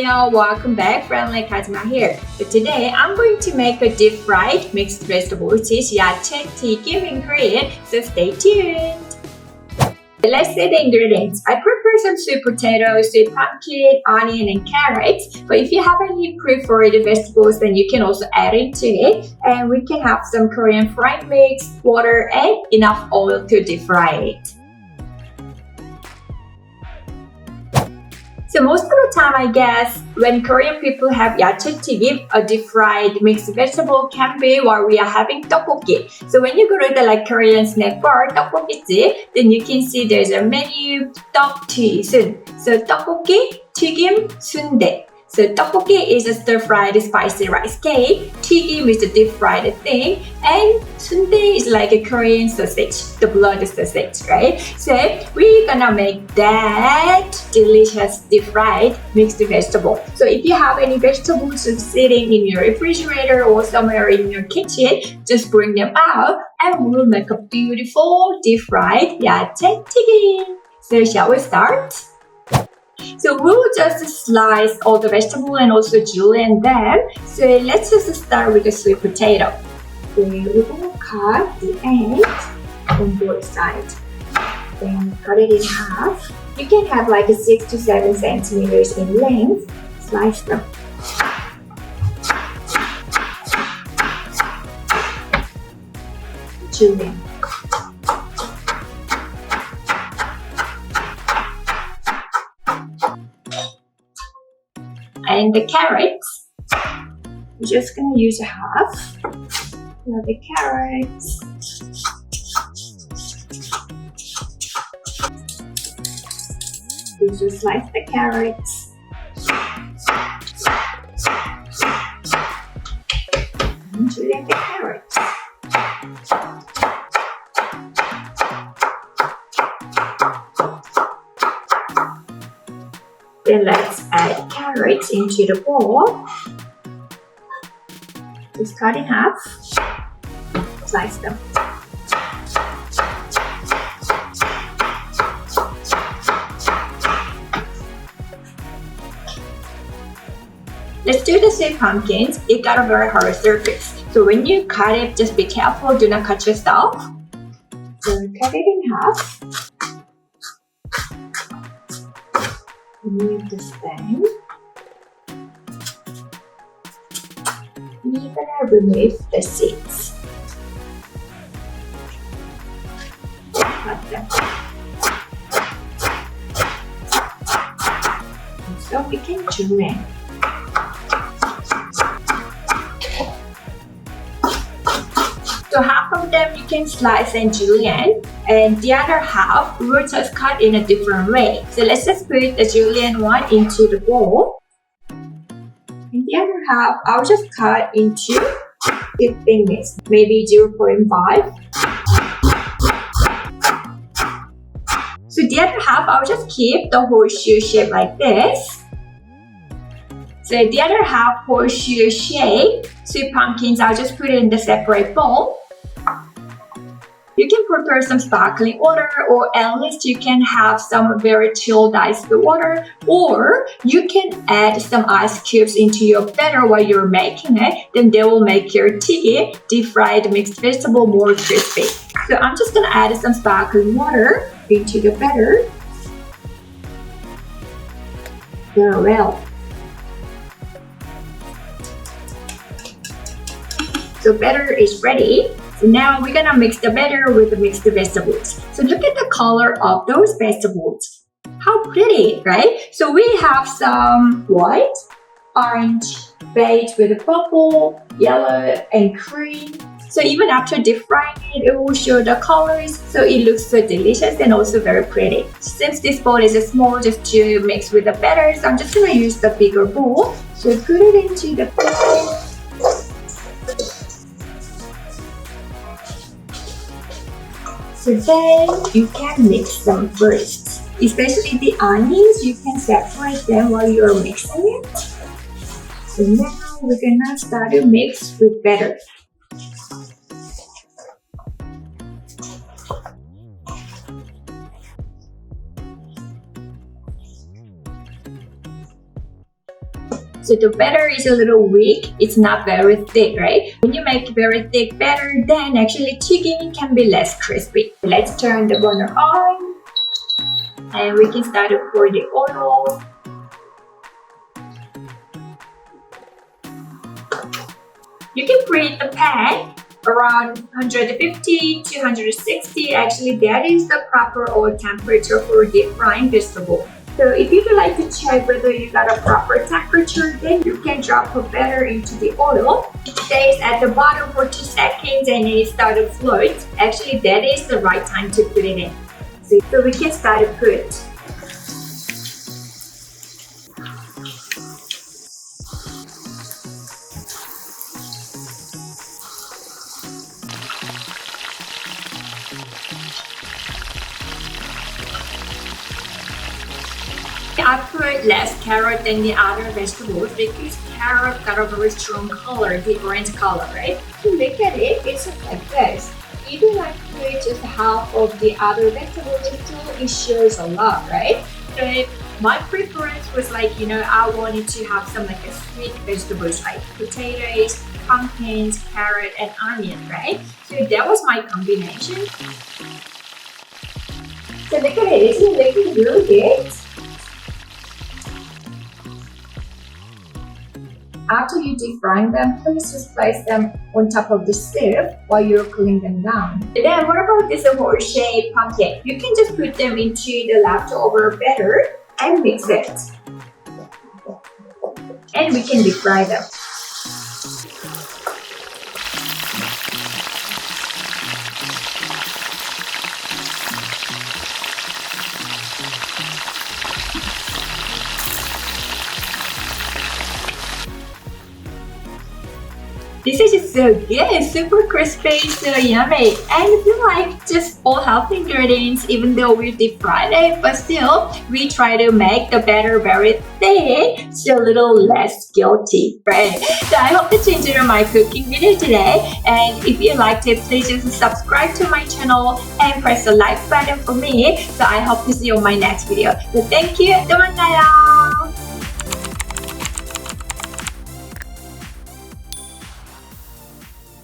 안녕하세요. Welcome back. Friendly Kazma here. So today I'm going to make a deep fried mixed vegetable dish yachae 튀김 in Korean. So stay tuned. Let's see the ingredients. I prepare some sweet potato, sweet pumpkin, onion, and carrots. But if you have any preferred vegetables, then you can also add into it. And we can have some Korean fried mix, water, and enough oil to deep fry it. So most of the time, I guess, when Korean people have yachae 튀김, a deep fried mixed vegetable can be while we are having tteokbokki. So when you go to the Korean snack bar, tteokbokki, then you can see there's a menu, 떡, 튀, 순. So tteokbokki, 튀김, 순대. So tteokbokki is a stir-fried spicy rice cake, 튀김 is a deep-fried thing, and sundae is like a Korean sausage, the blood sausage, right? So we're gonna make that delicious deep-fried mixed vegetable. So if you have any vegetables sitting in your refrigerator or somewhere in your kitchen, just bring them out and we'll make a beautiful deep-fried yachae 튀김. So shall we start? So we'll just slice all the vegetable and also julienne them. So let's just start with the sweet potato. Then we're gonna cut the end on both sides. Then cut it in half. You can have like 6 to 7 centimeters in length. Slice them. Julienne. And the carrots, we're just gonna use a half. Now the carrots. We just slice the carrots. And julienne the carrots. Then let's add carrots into the bowl. Just cut in half. Slice them. Let's do the sweet pumpkins. It got a very hard surface. So when you cut it, just be careful. Do not cut yourself. So cut it in half. Remove the stem. We're gonna remove the seeds. Cut them. So we can julienne. So half of them you can slice and julienne, and the other half we will just cut in a different way. So let's just put the julienne one into the bowl. And the other half I'll just cut into 15 minutes, maybe 0.5. So the other half I'll just keep the horseshoe shape like this. So the other half horseshoe shape sweet pumpkins I'll just put it in the separate bowl. You can prepare some sparkling water, or at least you can have some very chilled iced water, or you can add some ice cubes into your batter while you're making it. Then they will make your 튀김, deep fried mixed vegetable, more crispy. So I'm just gonna add some sparkling water into the batter. Very well. So batter is ready. So now we're gonna mix the batter with the mixed vegetables. So look at the color of those vegetables. How pretty, right? So we have some white, orange, beige with purple, yellow, and cream. So even after deep frying it, it will show the colors. So it looks so delicious and also very pretty. Since this bowl is small, just to mix with the batter, so I'm just gonna use the bigger bowl. So put it into the bowl. So then you can mix them first. Especially the onions, you can separate them while you're mixing it. So now we're gonna start to mix with batter. So the batter is a little weak. It's not very thick, right? When you make very thick batter, then actually 튀김 can be less crispy. Let's turn the burner on. And we can start to pour the oil. You can preheat the pan around 150 to 160. Actually, that is the proper oil temperature for deep frying vegetable. So if you would like to check whether you got a proper temperature, then you can drop the batter into the oil. It stays at the bottom for 2 seconds and then it starts to float. Actually, that is the right time to put it in. So we can start to put. I put less carrot than the other vegetables because carrot got a very strong color, the orange color, right? To look at it, it's like this. Even I put just half of the other vegetables, it shows a lot, right? So my preference was like, I wanted to have some like a sweet vegetables like potatoes, pumpkins, carrot, and onion, right? So that was my combination. So look at it, isn't it looking really good? After you deep frying them, please just place them on top of the stove while you're cooling them down. And then what about this horse-shaped pumpkin? You can just put them into the leftover batter and mix it. And we can deep fry them. This is just so good, super crispy, so yummy. And if you like just all healthy ingredients, even though we deep fried it, but still, we try to make the batter very thick, so a little less guilty, right? So I hope that you enjoyed my cooking video today. And if you liked it, please just subscribe to my channel and press the like button for me. So I hope to see you on my next video. So thank you. 또 만나요.